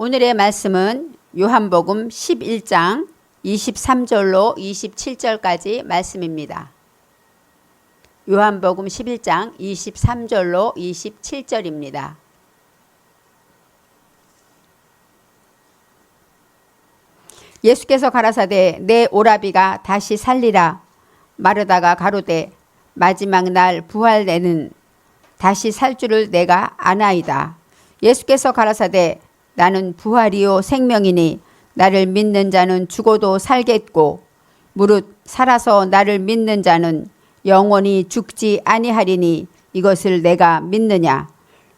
오늘의 말씀은 요한복음 11장 23절로 27절까지 말씀입니다. 요한복음 11장 23절로 27절입니다. 예수께서 가라사대 내 오라비가 다시 살리라. 마르다가 가로되 마지막 날 부활내는 다시 살 줄을 내가 아나이다. 예수께서 가라사대 나는 부활이요 생명이니 나를 믿는 자는 죽어도 살겠고 무릇 살아서 나를 믿는 자는 영원히 죽지 아니하리니 이것을 내가 믿느냐.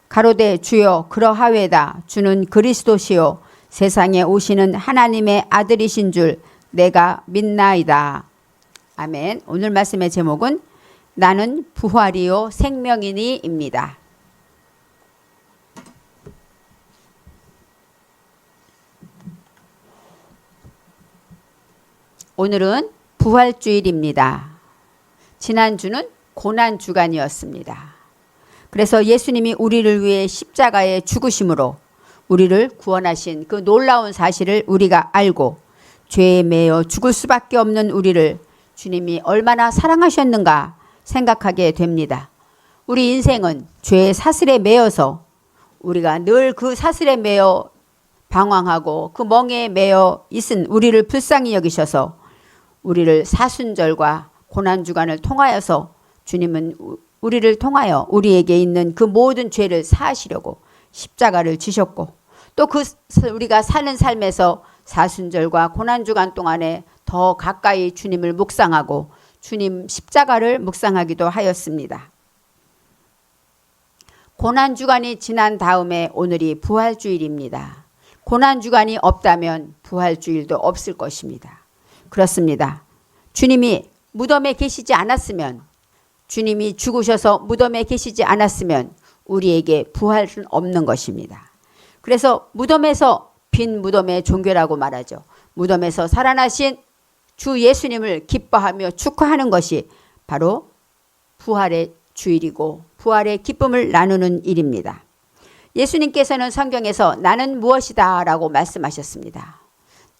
가로되 주여 그러하외다. 주는 그리스도시요 세상에 오시는 하나님의 아들이신 줄 내가 믿나이다. 아멘. 오늘 말씀의 제목은 나는 부활이요 생명이니 입니다. 오늘은 부활주일입니다. 지난주는 고난주간이었습니다. 그래서 예수님이 우리를 위해 십자가에 죽으심으로 우리를 구원하신 그 놀라운 사실을 우리가 알고 죄에 매여 죽을 수밖에 없는 우리를 주님이 얼마나 사랑하셨는가 생각하게 됩니다. 우리 인생은 죄의 사슬에 매여서 우리가 늘 그 사슬에 매여 방황하고 그 멍에 매여 있은 우리를 불쌍히 여기셔서 우리를 사순절과 고난주간을 통하여서 주님은 우리를 통하여 우리에게 있는 그 모든 죄를 사하시려고 십자가를 지셨고 또 그 우리가 사는 삶에서 사순절과 고난주간 동안에 더 가까이 주님을 묵상하고 주님 십자가를 묵상하기도 하였습니다. 고난주간이 지난 다음에 오늘이 부활주일입니다. 고난주간이 없다면 부활주일도 없을 것입니다. 그렇습니다. 주님이 무덤에 계시지 않았으면 주님이 죽으셔서 무덤에 계시지 않았으면 우리에게 부활은 없는 것입니다. 그래서 무덤에서 빈 무덤의 종교라고 말하죠. 무덤에서 살아나신 주 예수님을 기뻐하며 축하하는 것이 바로 부활의 주일이고 부활의 기쁨을 나누는 일입니다. 예수님께서는 성경에서 나는 무엇이다 라고 말씀하셨습니다.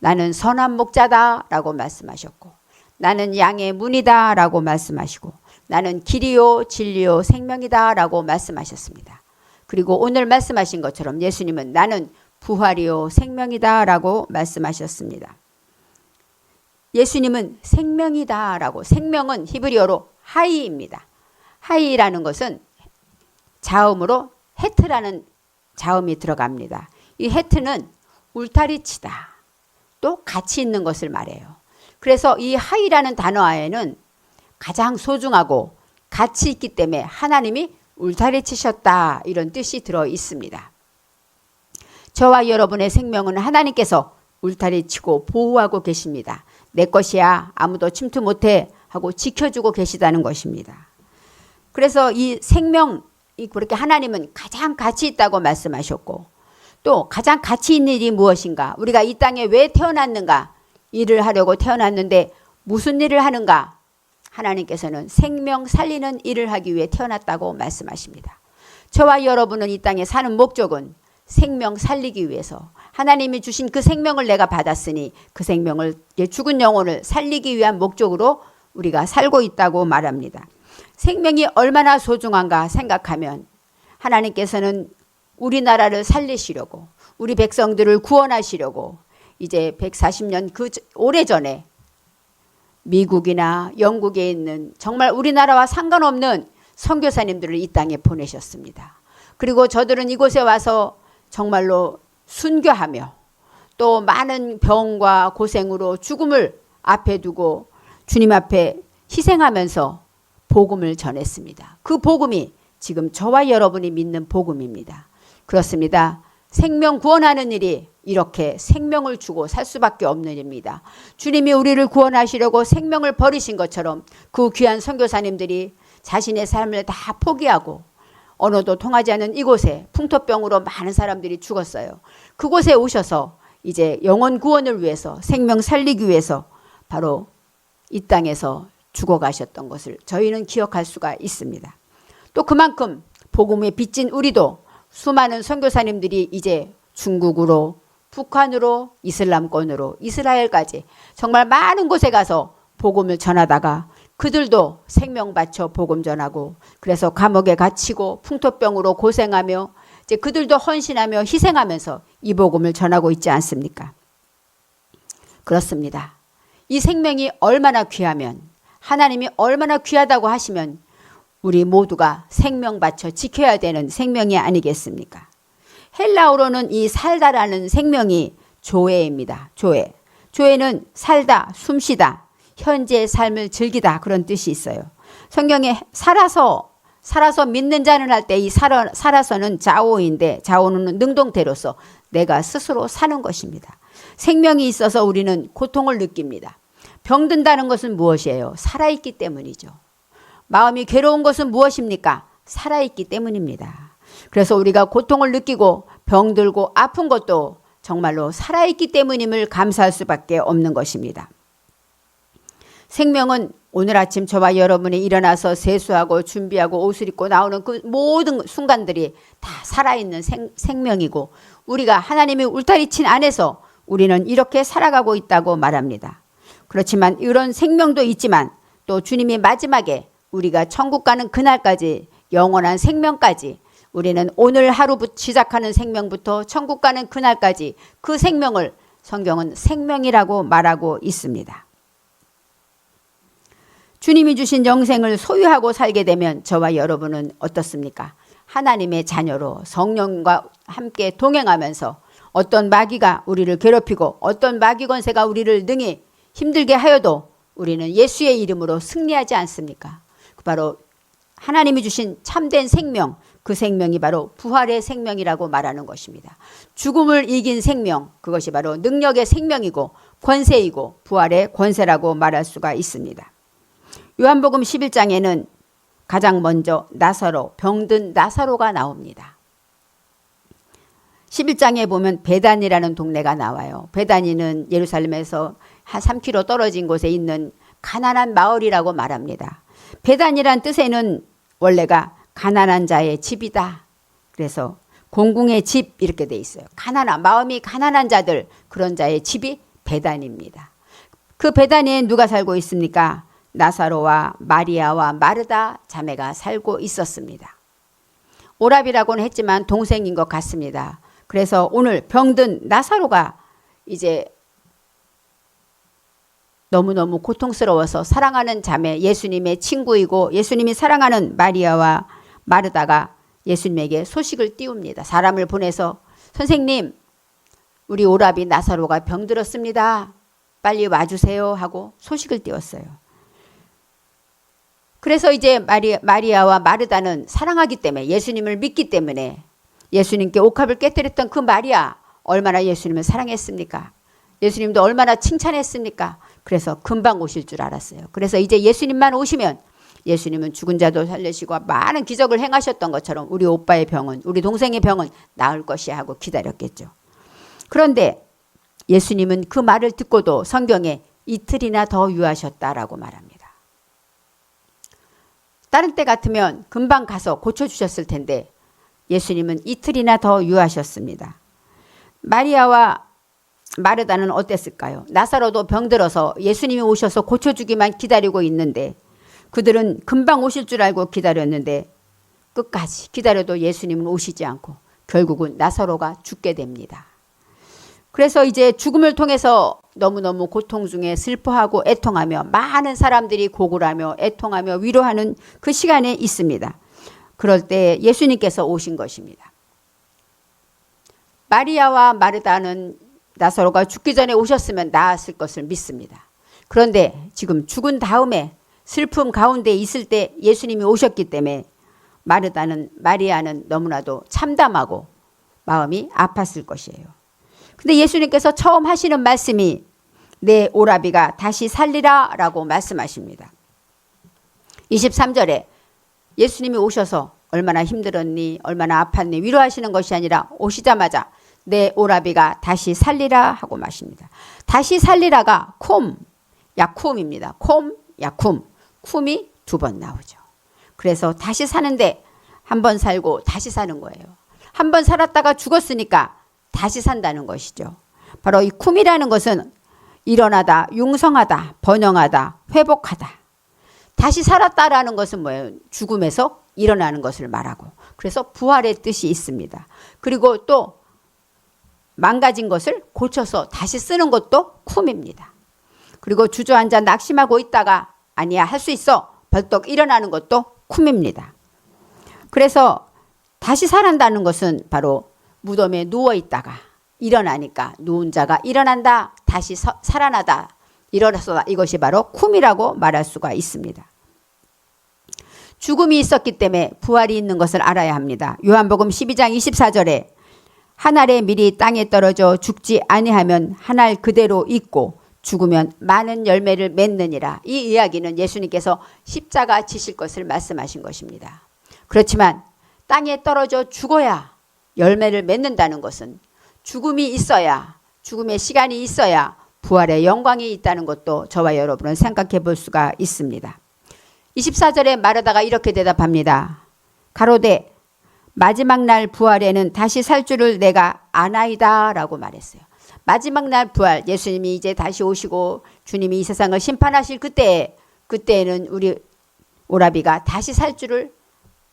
나는 선한 목자다 라고 말씀하셨고 나는 양의 문이다 라고 말씀하시고 나는 길이요 진리요 생명이다 라고 말씀하셨습니다. 그리고 오늘 말씀하신 것처럼 예수님은 나는 부활이요 생명이다 라고 말씀하셨습니다. 예수님은 생명이다 라고, 생명은 히브리어로 하이입니다. 하이라는 것은 자음으로 헤트라는 자음이 들어갑니다. 이 헤트는 울타리치다, 또 가치 있는 것을 말해요. 그래서 이 하이라는 단어 안에는 가장 소중하고 가치 있기 때문에 하나님이 울타리 치셨다 이런 뜻이 들어 있습니다. 저와 여러분의 생명은 하나님께서 울타리 치고 보호하고 계십니다. 내 것이야 아무도 침투 못해 하고 지켜주고 계시다는 것입니다. 그래서 이 생명이 그렇게 하나님은 가장 가치 있다고 말씀하셨고 또 가장 가치 있는 일이 무엇인가? 우리가 이 땅에 왜 태어났는가? 일을 하려고 태어났는데 무슨 일을 하는가? 하나님께서는 생명 살리는 일을 하기 위해 태어났다고 말씀하십니다. 저와 여러분은 이 땅에 사는 목적은 생명 살리기 위해서 하나님이 주신 그 생명을 내가 받았으니 그 생명을 죽은 영혼을 살리기 위한 목적으로 우리가 살고 있다고 말합니다. 생명이 얼마나 소중한가 생각하면 하나님께서는 우리나라를 살리시려고 우리 백성들을 구원하시려고 이제 140년 그 오래전에 미국이나 영국에 있는 정말 우리나라와 상관없는 선교사님들을 이 땅에 보내셨습니다. 그리고 저들은 이곳에 와서 정말로 순교하며 또 많은 병과 고생으로 죽음을 앞에 두고 주님 앞에 희생하면서 복음을 전했습니다. 그 복음이 지금 저와 여러분이 믿는 복음입니다. 그렇습니다. 생명 구원하는 일이 이렇게 생명을 주고 살 수밖에 없는 일입니다. 주님이 우리를 구원하시려고 생명을 버리신 것처럼 그 귀한 선교사님들이 자신의 삶을 다 포기하고 언어도 통하지 않는 이곳에 풍토병으로 많은 사람들이 죽었어요. 그곳에 오셔서 이제 영혼 구원을 위해서 생명 살리기 위해서 바로 이 땅에서 죽어가셨던 것을 저희는 기억할 수가 있습니다. 또 그만큼 복음에 빚진 우리도 수많은 선교사님들이 이제 중국으로 북한으로 이슬람권으로 이스라엘까지 정말 많은 곳에 가서 복음을 전하다가 그들도 생명 바쳐 복음 전하고 그래서 감옥에 갇히고 풍토병으로 고생하며 이제 그들도 헌신하며 희생하면서 이 복음을 전하고 있지 않습니까? 그렇습니다. 이 생명이 얼마나 귀하면 하나님이 얼마나 귀하다고 하시면 우리 모두가 생명 바쳐 지켜야 되는 생명이 아니겠습니까? 헬라어로는 이 살다라는 생명이 조에입니다. 조에. 조에는 살다, 숨쉬다, 현재의 삶을 즐기다 그런 뜻이 있어요. 성경에 살아서 믿는 자는 할 때 이 살아서는 자오인데 자오는 능동태로서 내가 스스로 사는 것입니다. 생명이 있어서 우리는 고통을 느낍니다. 병든다는 것은 무엇이에요? 살아있기 때문이죠. 마음이 괴로운 것은 무엇입니까? 살아있기 때문입니다. 그래서 우리가 고통을 느끼고 병들고 아픈 것도 정말로 살아있기 때문임을 감사할 수밖에 없는 것입니다. 생명은 오늘 아침 저와 여러분이 일어나서 세수하고 준비하고 옷을 입고 나오는 그 모든 순간들이 다 살아있는 생명이고 우리가 하나님의 울타리친 안에서 우리는 이렇게 살아가고 있다고 말합니다. 그렇지만 이런 생명도 있지만 또 주님이 마지막에 우리가 천국 가는 그날까지 영원한 생명까지 우리는 오늘 하루부터 시작하는 생명부터 천국 가는 그날까지 그 생명을 성경은 생명이라고 말하고 있습니다. 주님이 주신 영생을 소유하고 살게 되면 저와 여러분은 어떻습니까? 하나님의 자녀로 성령과 함께 동행하면서 어떤 마귀가 우리를 괴롭히고 어떤 마귀 권세가 우리를 능히 힘들게 하여도 우리는 예수의 이름으로 승리하지 않습니까? 바로 하나님이 주신 참된 생명, 그 생명이 바로 부활의 생명이라고 말하는 것입니다. 죽음을 이긴 생명, 그것이 바로 능력의 생명이고 권세이고 부활의 권세라고 말할 수가 있습니다. 요한복음 11장에는 가장 먼저 나사로, 병든 나사로가 나옵니다. 11장에 보면 베단이라는 동네가 나와요. 베단이는 예루살렘에서 한 3km 떨어진 곳에 있는 가난한 마을이라고 말합니다. 베단이란 뜻에는 원래가 가난한 자의 집이다. 그래서 공궁의 집 이렇게 돼 있어요. 마음이 가난한 자들, 그런 자의 집이 베단입니다. 그 베단에 누가 살고 있습니까? 나사로와 마리아와 마르다 자매가 살고 있었습니다. 오랍이라고는 했지만 동생인 것 같습니다. 그래서 오늘 병든 나사로가 이제 너무너무 고통스러워서 사랑하는 자매, 예수님의 친구이고 예수님이 사랑하는 마리아와 마르다가 예수님에게 소식을 띄웁니다. 사람을 보내서 선생님, 우리 오랍이 나사로가 병들었습니다. 빨리 와주세요 하고 소식을 띄웠어요. 그래서 이제 마리아와 마르다는 사랑하기 때문에 예수님을 믿기 때문에 예수님께 옥합을 깨뜨렸던 그 마리아 얼마나 예수님을 사랑했습니까? 예수님도 얼마나 칭찬했습니까? 그래서 금방 오실 줄 알았어요. 그래서 이제 예수님만 오시면 예수님은 죽은 자도 살리시고 많은 기적을 행하셨던 것처럼 우리 오빠의 병은 우리 동생의 병은 나을 것이야 하고 기다렸겠죠. 그런데 예수님은 그 말을 듣고도 성경에 이틀이나 더 유하셨다라고 말합니다. 다른 때 같으면 금방 가서 고쳐주셨을 텐데 예수님은 이틀이나 더 유하셨습니다. 마리아와 마르다는 어땠을까요? 나사로도 병들어서 예수님이 오셔서 고쳐주기만 기다리고 있는데 그들은 금방 오실 줄 알고 기다렸는데 끝까지 기다려도 예수님은 오시지 않고 결국은 나사로가 죽게 됩니다. 그래서 이제 죽음을 통해서 너무너무 고통 중에 슬퍼하고 애통하며 많은 사람들이 고굴하며 애통하며 위로하는 그 시간에 있습니다. 그럴 때 예수님께서 오신 것입니다. 마리아와 마르다는 나사로가 죽기 전에 오셨으면 나았을 것을 믿습니다. 그런데 지금 죽은 다음에 슬픔 가운데 있을 때 예수님이 오셨기 때문에 마리아는 너무나도 참담하고 마음이 아팠을 것이에요. 근데 예수님께서 처음 하시는 말씀이 내 오라비가 다시 살리라 라고 말씀하십니다. 23절에 예수님이 오셔서 얼마나 힘들었니 얼마나 아팠니 위로하시는 것이 아니라 오시자마자 내 오라비가 다시 살리라 하고 마십니다. 다시 살리라가 야쿰입니다. 야쿰. 쿰이 2번 나오죠. 그래서 다시 사는데 한 번 살고 다시 사는 거예요. 한 번 살았다가 죽었으니까 다시 산다는 것이죠. 바로 이 쿰이라는 것은 일어나다, 융성하다, 번영하다, 회복하다. 다시 살았다라는 것은 뭐예요? 죽음에서 일어나는 것을 말하고. 그래서 부활의 뜻이 있습니다. 그리고 또 망가진 것을 고쳐서 다시 쓰는 것도 쿰입니다. 그리고 주저앉아 낙심하고 있다가 아니야, 할 수 있어. 벌떡 일어나는 것도 쿰입니다. 그래서 다시 살아난다는 것은 바로 무덤에 누워 있다가 일어나니까 누운 자가 일어난다, 다시 살아나다, 일어나서 이것이 바로 쿰이라고 말할 수가 있습니다. 죽음이 있었기 때문에 부활이 있는 것을 알아야 합니다. 요한복음 12장 24절에 한 알의 밀이 땅에 떨어져 죽지 아니하면 한 알 그대로 있고 죽으면 많은 열매를 맺느니라. 이 이야기는 예수님께서 십자가 지실 것을 말씀하신 것입니다. 그렇지만 땅에 떨어져 죽어야 열매를 맺는다는 것은 죽음이 있어야, 죽음의 시간이 있어야 부활의 영광이 있다는 것도 저와 여러분은 생각해 볼 수가 있습니다. 24절에 마르다가 이렇게 대답합니다. 가로되 마지막 날 부활에는 다시 살 줄을 내가 아나이다 라고 말했어요. 마지막 날 부활, 예수님이 이제 다시 오시고 주님이 이 세상을 심판하실 그때에는 우리 오라비가 다시 살 줄을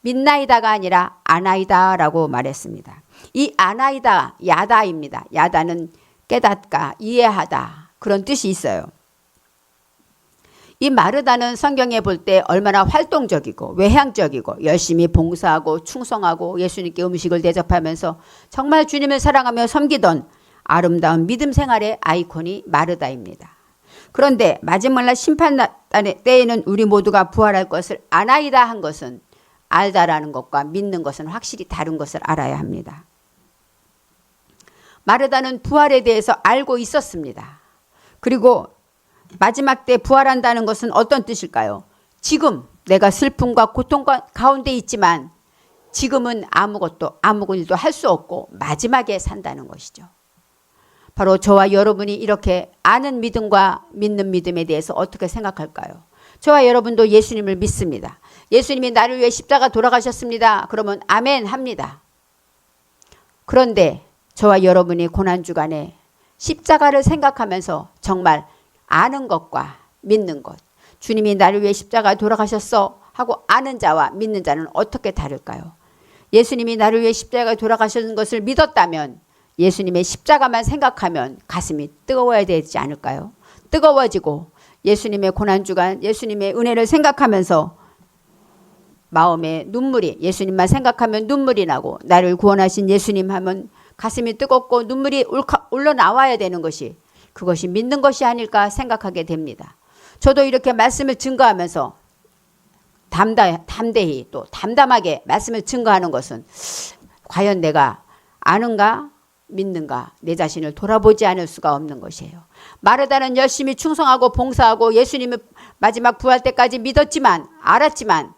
믿나이다가 아니라 아나이다 라고 말했습니다. 이 아나이다, 야다입니다. 야다는 깨닫다, 이해하다, 그런 뜻이 있어요. 이 마르다는 성경에 볼 때 얼마나 활동적이고 외향적이고 열심히 봉사하고 충성하고 예수님께 음식을 대접하면서 정말 주님을 사랑하며 섬기던 아름다운 믿음 생활의 아이콘이 마르다입니다. 그런데 마지막 날 심판 때에는 우리 모두가 부활할 것을 아나이다 한 것은 알다라는 것과 믿는 것은 확실히 다른 것을 알아야 합니다. 마르다는 부활에 대해서 알고 있었습니다. 그리고 마지막 때 부활한다는 것은 어떤 뜻일까요? 지금 내가 슬픔과 고통 가운데 있지만 지금은 아무 일도 할 수 없고 마지막에 산다는 것이죠. 바로 저와 여러분이 이렇게 아는 믿음과 믿는 믿음에 대해서 어떻게 생각할까요? 저와 여러분도 예수님을 믿습니다. 예수님이 나를 위해 십자가 돌아가셨습니다. 그러면 아멘 합니다. 그런데 저와 여러분이 고난주간에 십자가를 생각하면서 정말 아는 것과 믿는 것, 주님이 나를 위해 십자가 돌아가셨어 하고 아는 자와 믿는 자는 어떻게 다를까요? 예수님이 나를 위해 십자가 돌아가셨는 것을 믿었다면 예수님의 십자가만 생각하면 가슴이 뜨거워야 되지 않을까요? 뜨거워지고 예수님의 고난주간, 예수님의 은혜를 생각하면서 마음에 눈물이, 예수님만 생각하면 눈물이 나고 나를 구원하신 예수님 하면 가슴이 뜨겁고 눈물이 흘러나와야 되는 것이, 그것이 믿는 것이 아닐까 생각하게 됩니다. 저도 이렇게 말씀을 증거하면서 담대히 또 담담하게 말씀을 증거하는 것은 과연 내가 아는가 믿는가 내 자신을 돌아보지 않을 수가 없는 것이에요. 마르다는 열심히 충성하고 봉사하고 예수님을 마지막 부활 때까지 믿었지만 알았지만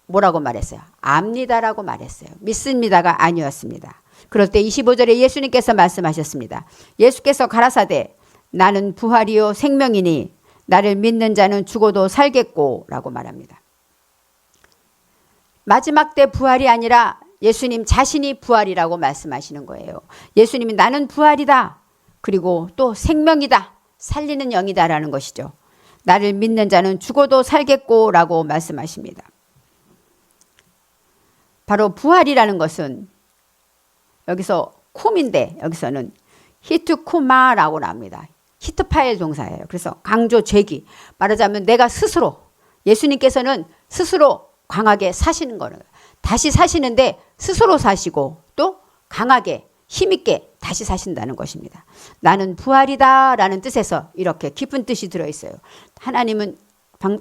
뭐라고 말했어요? 압니다라고 말했어요. 믿습니다가 아니었습니다. 그럴 때 25절에 예수님께서 말씀하셨습니다. 예수께서 가라사대 나는 부활이요 생명이니 나를 믿는 자는 죽어도 살겠고 라고 말합니다. 마지막 때 부활이 아니라 예수님 자신이 부활이라고 말씀하시는 거예요. 예수님이 나는 부활이다. 그리고 또 생명이다. 살리는 영이다라는 것이죠. 나를 믿는 자는 죽어도 살겠고 라고 말씀하십니다. 바로 부활이라는 것은 여기서 쿰인데 여기서는 히트코마라고 나옵니다. 히트파일 동사예요. 그래서 강조 죄기. 말하자면 내가 스스로, 예수님께서는 스스로 강하게 사시는 거예요. 다시 사시는데 스스로 사시고 또 강하게 힘있게 다시 사신다는 것입니다. 나는 부활이다 라는 뜻에서 이렇게 깊은 뜻이 들어있어요. 하나님은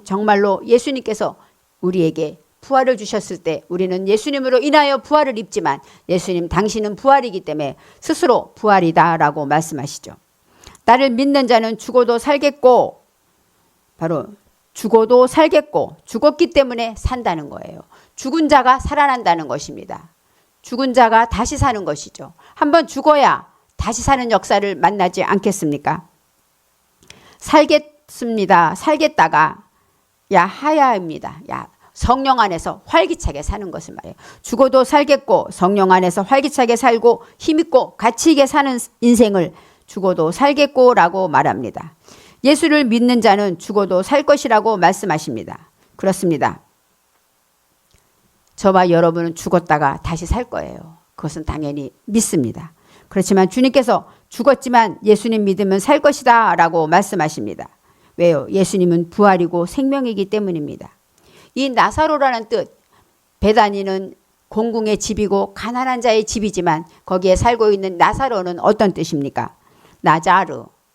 정말로 예수님께서 우리에게 부활을 주셨을 때 우리는 예수님으로 인하여 부활을 입지만 예수님 당신은 부활이기 때문에 스스로 부활이다 라고 말씀하시죠. 나를 믿는 자는 죽어도 살겠고, 바로 죽어도 살겠고 죽었기 때문에 산다는 거예요. 죽은 자가 살아난다는 것입니다. 죽은 자가 다시 사는 것이죠. 한번 죽어야 다시 사는 역사를 만나지 않겠습니까? 살겠습니다. 살겠다가 야하야입니다. 성령 안에서 활기차게 사는 것을 말해요. 죽어도 살겠고 성령 안에서 활기차게 살고 힘있고 가치 있게 사는 인생을 죽어도 살겠고 라고 말합니다. 예수를 믿는 자는 죽어도 살 것이라고 말씀하십니다. 그렇습니다. 저와 여러분은 죽었다가 다시 살 거예요. 그것은 당연히 믿습니다. 그렇지만 주님께서 죽었지만 예수님 믿으면 살 것이다 라고 말씀하십니다. 왜요? 예수님은 부활이고 생명이기 때문입니다. 이 나사로라는 뜻, 베다니는 공궁의 집이고 가난한 자의 집이지만 거기에 살고 있는 나사로는 어떤 뜻입니까?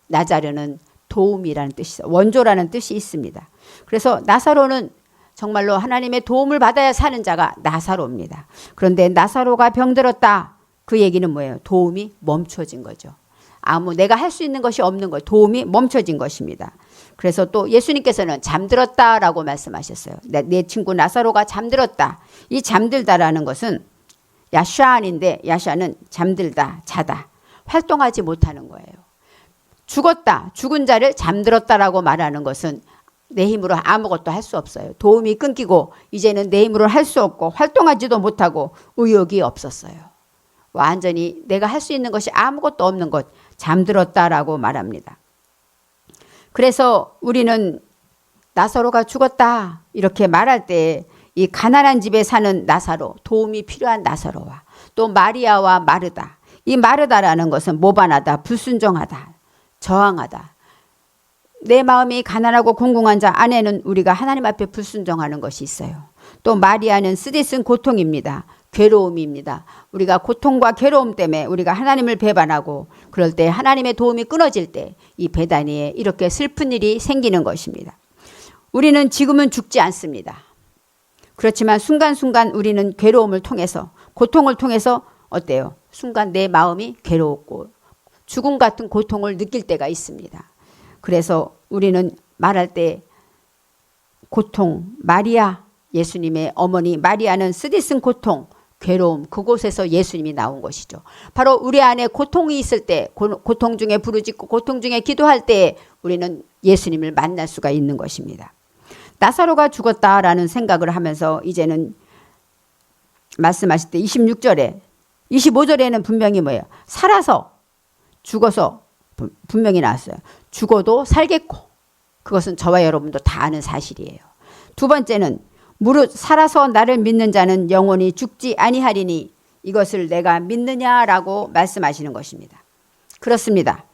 나자르는 도움이라는 뜻이 있어요. 원조라는 뜻이 있습니다. 그래서 나사로는 정말로 하나님의 도움을 받아야 사는 자가 나사로입니다. 그런데 나사로가 병들었다. 그 얘기는 뭐예요? 도움이 멈춰진 거죠. 내가 할 수 있는 것이 없는 거, 도움이 멈춰진 것입니다. 그래서 또 예수님께서는 잠들었다라고 말씀하셨어요. 내 친구 나사로가 잠들었다. 이 잠들다라는 것은 야샤안인데 야샤는 잠들다, 자다, 활동하지 못하는 거예요. 죽었다, 죽은 자를 잠들었다라고 말하는 것은 내 힘으로 아무것도 할 수 없어요. 도움이 끊기고 이제는 내 힘으로 할 수 없고 활동하지도 못하고 의욕이 없었어요. 완전히 내가 할 수 있는 것이 아무것도 없는 것, 잠들었다라고 말합니다. 그래서 우리는 나사로가 죽었다 이렇게 말할 때 이 가난한 집에 사는 나사로, 도움이 필요한 나사로와 또 마리아와 마르다, 이 마르다라는 것은 모반하다, 불순종하다, 저항하다. 내 마음이 가난하고 공공한 자 안에는 우리가 하나님 앞에 불순종하는 것이 있어요. 또 마리아는 쓰디쓴 고통입니다. 괴로움입니다. 우리가 고통과 괴로움 때문에 우리가 하나님을 배반하고 그럴 때 하나님의 도움이 끊어질 때 이 베다니에 이렇게 슬픈 일이 생기는 것입니다. 우리는 지금은 죽지 않습니다. 그렇지만 순간순간 우리는 괴로움을 통해서, 고통을 통해서 어때요? 순간 내 마음이 괴로웠고 죽음 같은 고통을 느낄 때가 있습니다. 그래서 우리는 말할 때 고통, 마리아, 예수님의 어머니 마리아는 쓰디쓴 고통, 괴로움, 그곳에서 예수님이 나온 것이죠. 바로 우리 안에 고통이 있을 때, 고통 중에 부르짖고 고통 중에 기도할 때 우리는 예수님을 만날 수가 있는 것입니다. 나사로가 죽었다라는 생각을 하면서 이제는 말씀하실 때 26절에, 25절에는 분명히 뭐예요? 살아서, 죽어서 분명히 나왔어요. 죽어도 살겠고, 그것은 저와 여러분도 다 아는 사실이에요. 두 번째는 무릇 살아서 나를 믿는 자는 영원히 죽지 아니하리니 이것을 내가 믿느냐라고 말씀하시는 것입니다. 그렇습니다.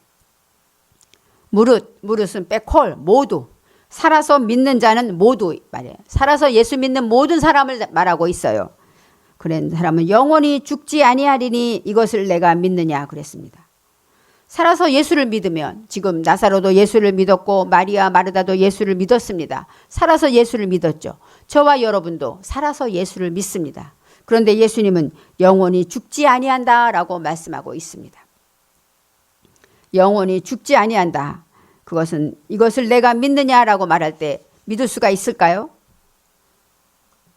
무릇은 빼콜, 모두, 살아서 믿는 자는 모두 말이에요. 살아서 예수 믿는 모든 사람을 말하고 있어요. 그런 사람은 영원히 죽지 아니하리니 이것을 내가 믿느냐 그랬습니다. 살아서 예수를 믿으면, 지금 나사로도 예수를 믿었고 마리아 마르다도 예수를 믿었습니다. 살아서 예수를 믿었죠. 저와 여러분도 살아서 예수를 믿습니다. 그런데 예수님은 영원히 죽지 아니한다라고 말씀하고 있습니다. 영원히 죽지 아니한다. 그것은 이것을 내가 믿느냐라고 말할 때 믿을 수가 있을까요?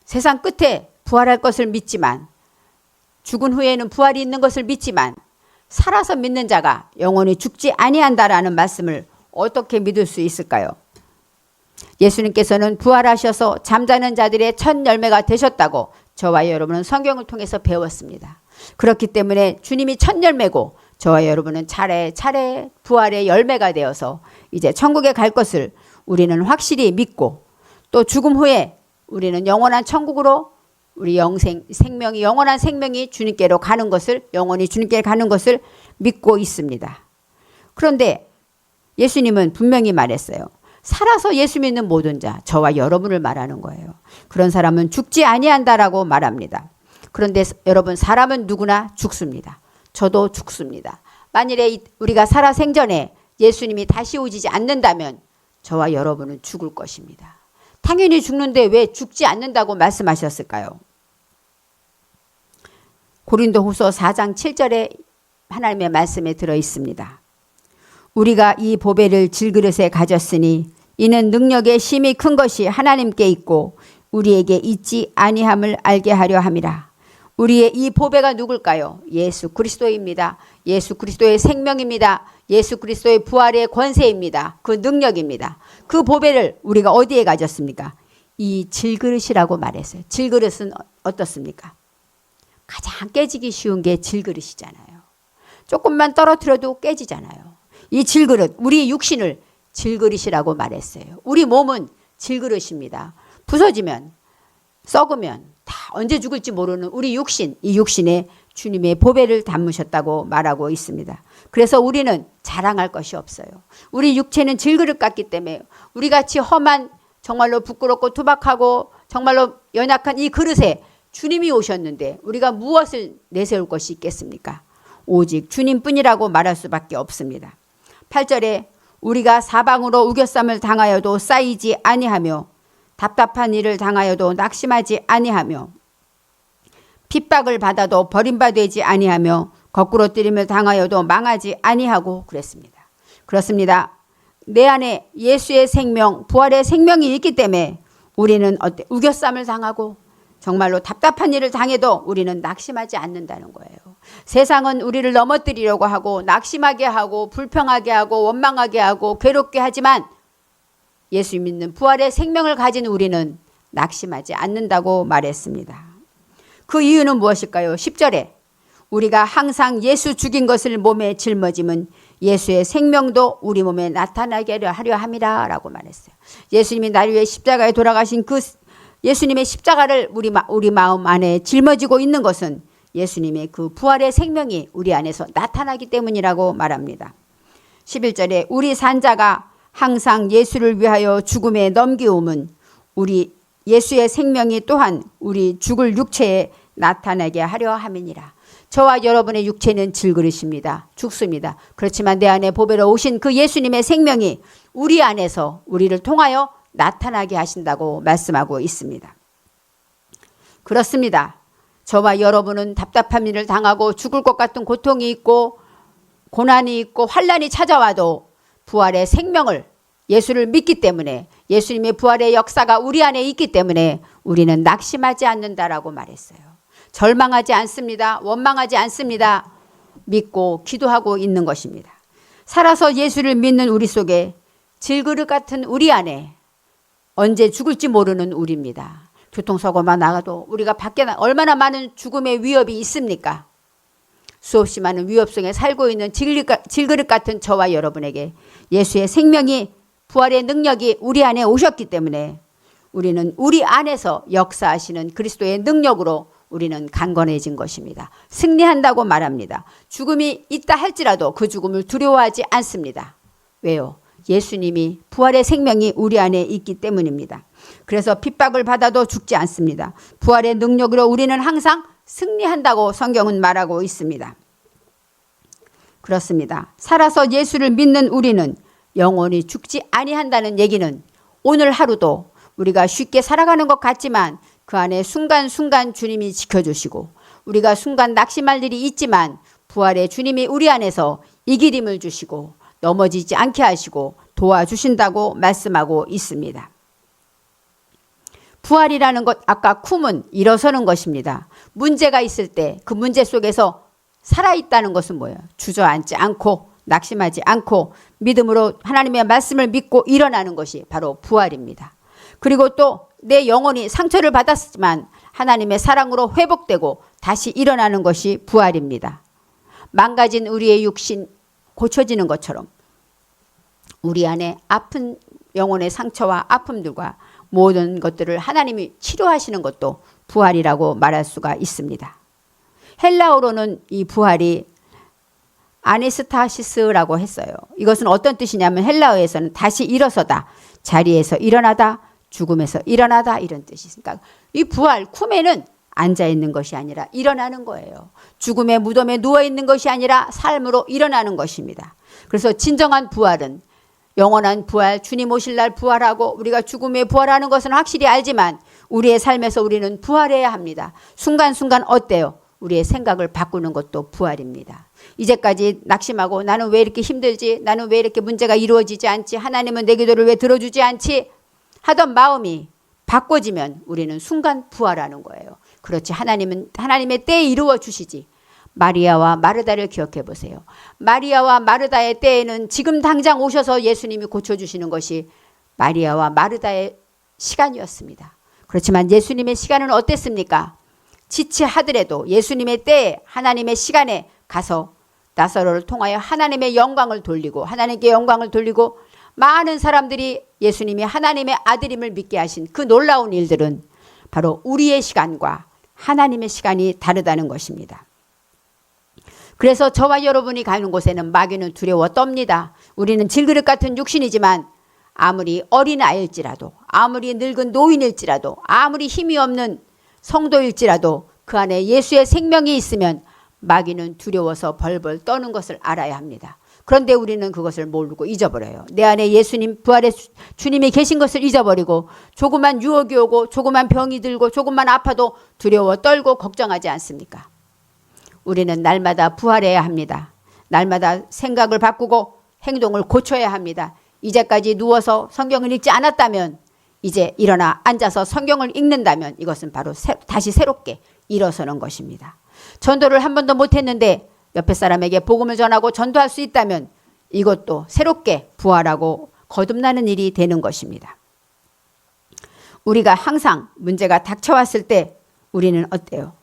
세상 끝에 부활할 것을 믿지만, 죽은 후에는 부활이 있는 것을 믿지만 살아서 믿는 자가 영원히 죽지 아니한다라는 말씀을 어떻게 믿을 수 있을까요? 예수님께서는 부활하셔서 잠자는 자들의 첫 열매가 되셨다고 저와 여러분은 성경을 통해서 배웠습니다. 그렇기 때문에 주님이 첫 열매고 저와 여러분은 차례차례 부활의 열매가 되어서 이제 천국에 갈 것을 우리는 확실히 믿고, 또 죽음 후에 우리는 영원한 천국으로 우리 생명이, 영원한 생명이 주님께로 가는 것을, 영원히 주님께 가는 것을 믿고 있습니다. 그런데 예수님은 분명히 말했어요. 살아서 예수 믿는 모든 자, 저와 여러분을 말하는 거예요. 그런 사람은 죽지 아니한다라고 말합니다. 그런데 여러분, 사람은 누구나 죽습니다. 저도 죽습니다. 만일에 우리가 살아생전에 예수님이 다시 오지 않는다면 저와 여러분은 죽을 것입니다. 당연히 죽는데 왜 죽지 않는다고 말씀하셨을까요? 고린도후서 4장 7절에 하나님의 말씀에 들어 있습니다. 우리가 이 보배를 질그릇에 가졌으니 이는 능력의 심히 큰 것이 하나님께 있고 우리에게 있지 아니함을 알게 하려 함이라. 우리의 이 보배가 누굴까요? 예수 그리스도입니다. 예수 그리스도의 생명입니다. 예수 그리스도의 부활의 권세입니다. 그 능력입니다. 그 보배를 우리가 어디에 가졌습니까? 이 질그릇이라고 말했어요. 질그릇은 어떻습니까? 가장 깨지기 쉬운 게 질그릇이잖아요. 조금만 떨어뜨려도 깨지잖아요. 이 질그릇, 우리 육신을 질그릇이라고 말했어요. 우리 몸은 질그릇입니다. 부서지면, 썩으면 다 언제 죽을지 모르는 우리 육신, 이 육신에 주님의 보배를 담으셨다고 말하고 있습니다. 그래서 우리는 자랑할 것이 없어요. 우리 육체는 질그릇 같기 때문에 우리같이 험한, 정말로 부끄럽고 투박하고 정말로 연약한 이 그릇에 주님이 오셨는데 우리가 무엇을 내세울 것이 있겠습니까? 오직 주님뿐이라고 말할 수밖에 없습니다. 8절에 우리가 사방으로 우겨쌈을 당하여도 쌓이지 아니하며 답답한 일을 당하여도 낙심하지 아니하며 핍박을 받아도 버림받지 아니하며 거꾸로 뜨림을 당하여도 망하지 아니하고 그랬습니다. 그렇습니다. 내 안에 예수의 생명, 부활의 생명이 있기 때문에 우리는 우겨쌈을 당하고 정말로 답답한 일을 당해도 우리는 낙심하지 않는다는 거예요. 세상은 우리를 넘어뜨리려고 하고 낙심하게 하고 불평하게 하고 원망하게 하고 괴롭게 하지만 예수 믿는 부활의 생명을 가진 우리는 낙심하지 않는다고 말했습니다. 그 이유는 무엇일까요? 10절에 우리가 항상 예수 죽인 것을 몸에 짊어짐은 예수의 생명도 우리 몸에 나타나게 하려 함이라 라고 말했어요. 예수님이 나를 위해 십자가에 돌아가신 그 예수님의 십자가를 우리 마음 안에 짊어지고 있는 것은 예수님의 그 부활의 생명이 우리 안에서 나타나기 때문이라고 말합니다. 11절에 우리 산자가 항상 예수를 위하여 죽음에 넘기움은 우리 예수의 생명이 또한 우리 죽을 육체에 나타나게 하려 함이니라. 저와 여러분의 육체는 질그릇입니다. 죽습니다. 그렇지만 내 안에 보배로 오신 그 예수님의 생명이 우리 안에서 우리를 통하여 나타나게 하신다고 말씀하고 있습니다. 그렇습니다. 저와 여러분은 답답한 일을 당하고 죽을 것 같은 고통이 있고 고난이 있고 환난이 찾아와도 부활의 생명을 예수를 믿기 때문에 예수님의 부활의 역사가 우리 안에 있기 때문에 우리는 낙심하지 않는다라고 말했어요. 절망하지 않습니다. 원망하지 않습니다. 믿고 기도하고 있는 것입니다. 살아서 예수를 믿는 우리 속에 질그릇 같은 우리 안에 언제 죽을지 모르는 우리입니다. 교통사고만 나가도 우리가 밖에 얼마나 많은 죽음의 위협이 있습니까? 수없이 많은 위협 속에 살고 있는 질그릇 같은 저와 여러분에게 예수의 생명이 부활의 능력이 우리 안에 오셨기 때문에 우리는 우리 안에서 역사하시는 그리스도의 능력으로 우리는 강건해진 것입니다. 승리한다고 말합니다. 죽음이 있다 할지라도 그 죽음을 두려워하지 않습니다. 왜요? 예수님이 부활의 생명이 우리 안에 있기 때문입니다. 그래서 핍박을 받아도 죽지 않습니다. 부활의 능력으로 우리는 항상 승리한다고 성경은 말하고 있습니다. 그렇습니다. 살아서 예수를 믿는 우리는 영원히 죽지 아니한다는 얘기는 오늘 하루도 우리가 쉽게 살아가는 것 같지만 그 안에 순간순간 주님이 지켜주시고 우리가 순간 낙심할 일이 있지만 부활의 주님이 우리 안에서 이기림을 주시고 넘어지지 않게 하시고 도와주신다고 말씀하고 있습니다. 부활이라는 것, 아까 쿰은 일어서는 것입니다. 문제가 있을 때 그 문제 속에서 살아있다는 것은 뭐예요? 주저앉지 않고 낙심하지 않고 믿음으로 하나님의 말씀을 믿고 일어나는 것이 바로 부활입니다. 그리고 또 내 영혼이 상처를 받았지만 하나님의 사랑으로 회복되고 다시 일어나는 것이 부활입니다. 망가진 우리의 육신 고쳐지는 것처럼 우리 안에 아픈 영혼의 상처와 아픔들과 모든 것들을 하나님이 치료하시는 것도 부활이라고 말할 수가 있습니다. 헬라어로는 이 부활이 아네스타시스라고 했어요. 이것은 어떤 뜻이냐면 헬라어에서는 다시 일어서다, 자리에서 일어나다, 죽음에서 일어나다 이런 뜻이 있으니까 이 부활, 쿰에는 앉아있는 것이 아니라 일어나는 거예요. 죽음의 무덤에 누워있는 것이 아니라 삶으로 일어나는 것입니다. 그래서 진정한 부활은 영원한 부활, 주님 오실 날 부활하고 우리가 죽음에 부활하는 것은 확실히 알지만 우리의 삶에서 우리는 부활해야 합니다. 순간순간 어때요? 우리의 생각을 바꾸는 것도 부활입니다. 이제까지 낙심하고 나는 왜 이렇게 힘들지? 나는 왜 이렇게 문제가 이루어지지 않지? 하나님은 내 기도를 왜 들어주지 않지? 하던 마음이 바꿔지면 우리는 순간 부활하는 거예요. 그렇지, 하나님은 하나님의 때에 이루어 주시지. 마리아와 마르다를 기억해 보세요. 마리아와 마르다의 때에는 지금 당장 오셔서 예수님이 고쳐주시는 것이 마리아와 마르다의 시간이었습니다. 그렇지만 예수님의 시간은 어땠습니까? 지체하더라도 예수님의 때에 하나님의 시간에 가서 나사로를 통하여 하나님의 영광을 돌리고 하나님께 영광을 돌리고 많은 사람들이 예수님이 하나님의 아들임을 믿게 하신 그 놀라운 일들은 바로 우리의 시간과 하나님의 시간이 다르다는 것입니다. 그래서 저와 여러분이 가는 곳에는 마귀는 두려워 떱니다. 우리는 질그릇 같은 육신이지만 아무리 어린아이일지라도 아무리 늙은 노인일지라도 아무리 힘이 없는 성도일지라도 그 안에 예수의 생명이 있으면 마귀는 두려워서 벌벌 떠는 것을 알아야 합니다. 그런데 우리는 그것을 모르고 잊어버려요. 내 안에 예수님 부활의 주님이 계신 것을 잊어버리고 조그만 유혹이 오고 조그만 병이 들고 조금만 아파도 두려워 떨고 걱정하지 않습니까? 우리는 날마다 부활해야 합니다. 날마다 생각을 바꾸고 행동을 고쳐야 합니다. 이제까지 누워서 성경을 읽지 않았다면 이제 일어나 앉아서 성경을 읽는다면 이것은 바로 다시 새롭게 일어서는 것입니다. 전도를 한 번도 못했는데 옆에 사람에게 복음을 전하고 전도할 수 있다면 이것도 새롭게 부활하고 거듭나는 일이 되는 것입니다. 우리가 항상 문제가 닥쳐왔을 때 우리는 어때요?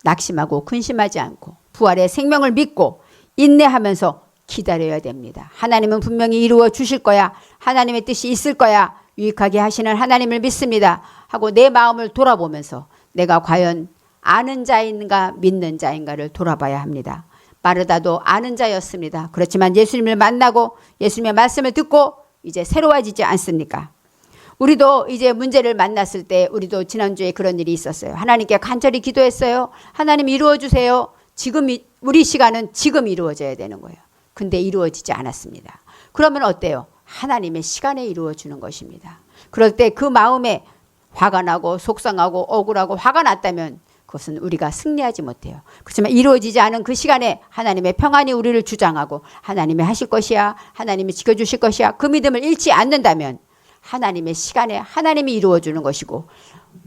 낙심하고 근심하지 않고 부활의 생명을 믿고 인내하면서 기다려야 됩니다. 하나님은 분명히 이루어 주실 거야. 하나님의 뜻이 있을 거야. 유익하게 하시는 하나님을 믿습니다. 하고 내 마음을 돌아보면서 내가 과연 아는 자인가 믿는 자인가를 돌아봐야 합니다. 마르다도 아는 자였습니다. 그렇지만 예수님을 만나고 예수님의 말씀을 듣고 이제 새로워지지 않습니까? 우리도 이제 문제를 만났을 때 우리도 지난주에 그런 일이 있었어요. 하나님께 간절히 기도했어요. 하나님 이루어 주세요. 지금 우리 시간은 지금 이루어져야 되는 거예요. 근데 이루어지지 않았습니다. 그러면 어때요? 하나님의 시간에 이루어 주는 것입니다. 그럴 때 그 마음에 화가 나고 속상하고 억울하고 화가 났다면 그것은 우리가 승리하지 못해요. 그렇지만 이루어지지 않은 그 시간에 하나님의 평안이 우리를 주장하고 하나님이 하실 것이야. 하나님이 지켜주실 것이야. 그 믿음을 잃지 않는다면 하나님의 시간에 하나님이 이루어주는 것이고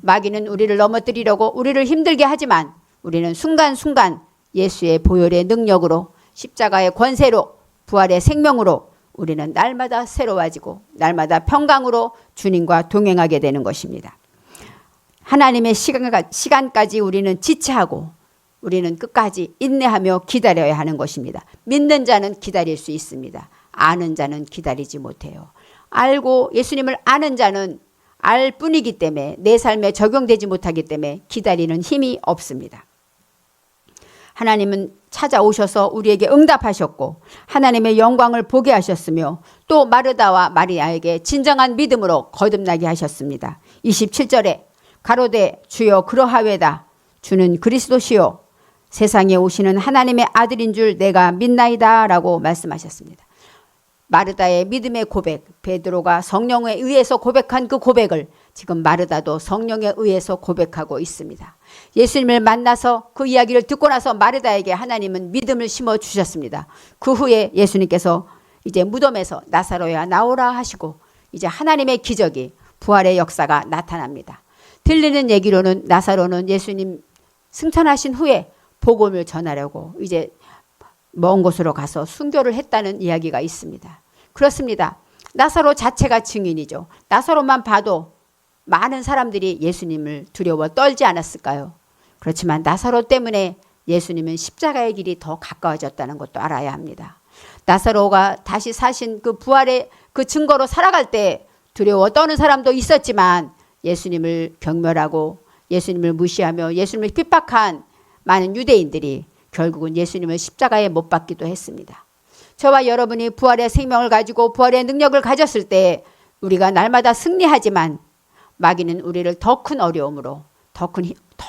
마귀는 우리를 넘어뜨리려고 우리를 힘들게 하지만 우리는 순간순간 예수의 보혈의 능력으로 십자가의 권세로 부활의 생명으로 우리는 날마다 새로워지고 날마다 평강으로 주님과 동행하게 되는 것입니다. 하나님의 시간까지 우리는 지체하고 우리는 끝까지 인내하며 기다려야 하는 것입니다. 믿는 자는 기다릴 수 있습니다. 아는 자는 기다리지 못해요. 알고 예수님을 아는 자는 알 뿐이기 때문에 내 삶에 적용되지 못하기 때문에 기다리는 힘이 없습니다. 하나님은 찾아오셔서 우리에게 응답하셨고 하나님의 영광을 보게 하셨으며 또 마르다와 마리아에게 진정한 믿음으로 거듭나게 하셨습니다. 27절에 가로되 주여 그러하외다. 주는 그리스도시요 세상에 오시는 하나님의 아들인 줄 내가 믿나이다 라고 말씀하셨습니다. 마르다의 믿음의 고백, 베드로가 성령에 의해서 고백한 그 고백을 지금 마르다도 성령에 의해서 고백하고 있습니다. 예수님을 만나서 그 이야기를 듣고 나서 마르다에게 하나님은 믿음을 심어 주셨습니다. 그 후에 예수님께서 이제 무덤에서 나사로야 나오라 하시고 이제 하나님의 기적이 부활의 역사가 나타납니다. 들리는 얘기로는 나사로는 예수님 승천하신 후에 복음을 전하려고 이제 먼 곳으로 가서 순교를 했다는 이야기가 있습니다. 그렇습니다. 나사로 자체가 증인이죠. 나사로만 봐도 많은 사람들이 예수님을 두려워 떨지 않았을까요? 그렇지만 나사로 때문에 예수님은 십자가의 길이 더 가까워졌다는 것도 알아야 합니다. 나사로가 다시 사신 그 부활의 그 증거로 살아갈 때 두려워 떠는 사람도 있었지만 예수님을 경멸하고 예수님을 무시하며 예수님을 핍박한 많은 유대인들이 결국은 예수님을 십자가에 못 박기도 했습니다. 저와 여러분이 부활의 생명을 가지고 부활의 능력을 가졌을 때 우리가 날마다 승리하지만 마귀는 우리를 더 큰 어려움으로 더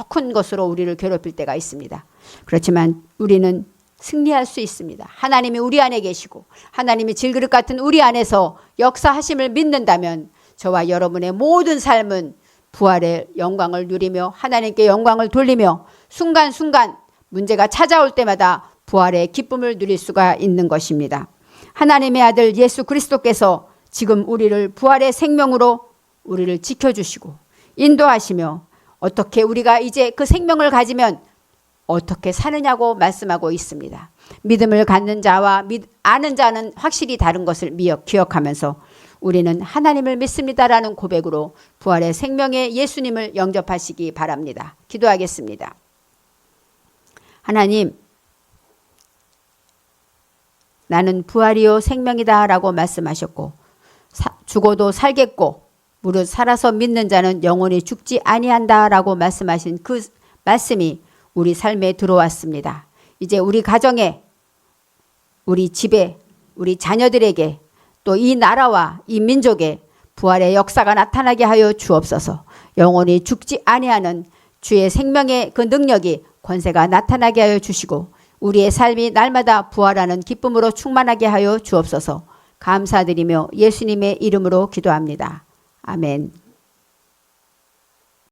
큰 것으로 우리를 괴롭힐 때가 있습니다. 그렇지만 우리는 승리할 수 있습니다. 하나님이 우리 안에 계시고 하나님이 질그릇 같은 우리 안에서 역사하심을 믿는다면 저와 여러분의 모든 삶은 부활의 영광을 누리며 하나님께 영광을 돌리며 순간순간 문제가 찾아올 때마다 부활의 기쁨을 누릴 수가 있는 것입니다. 하나님의 아들 예수 그리스도께서 지금 우리를 부활의 생명으로 우리를 지켜주시고 인도하시며 어떻게 우리가 이제 그 생명을 가지면 어떻게 사느냐고 말씀하고 있습니다. 믿음을 갖는 자와 아는 자는 확실히 다른 것을 기억하면서 우리는 하나님을 믿습니다라는 고백으로 부활의 생명의 예수님을 영접하시기 바랍니다. 기도하겠습니다. 하나님, 나는 부활이요 생명이다 라고 말씀하셨고 죽어도 살겠고 무릇 살아서 믿는 자는 영원히 죽지 아니한다 라고 말씀하신 그 말씀이 우리 삶에 들어왔습니다. 이제 우리 가정에, 우리 집에, 우리 자녀들에게 또 이 나라와 이 민족에 부활의 역사가 나타나게 하여 주옵소서. 영원히 죽지 아니하는 주의 생명의 그 능력이 권세가 나타나게 하여 주시고 우리의 삶이 날마다 부활하는 기쁨으로 충만하게 하여 주옵소서. 감사드리며 예수님의 이름으로 기도합니다. 아멘.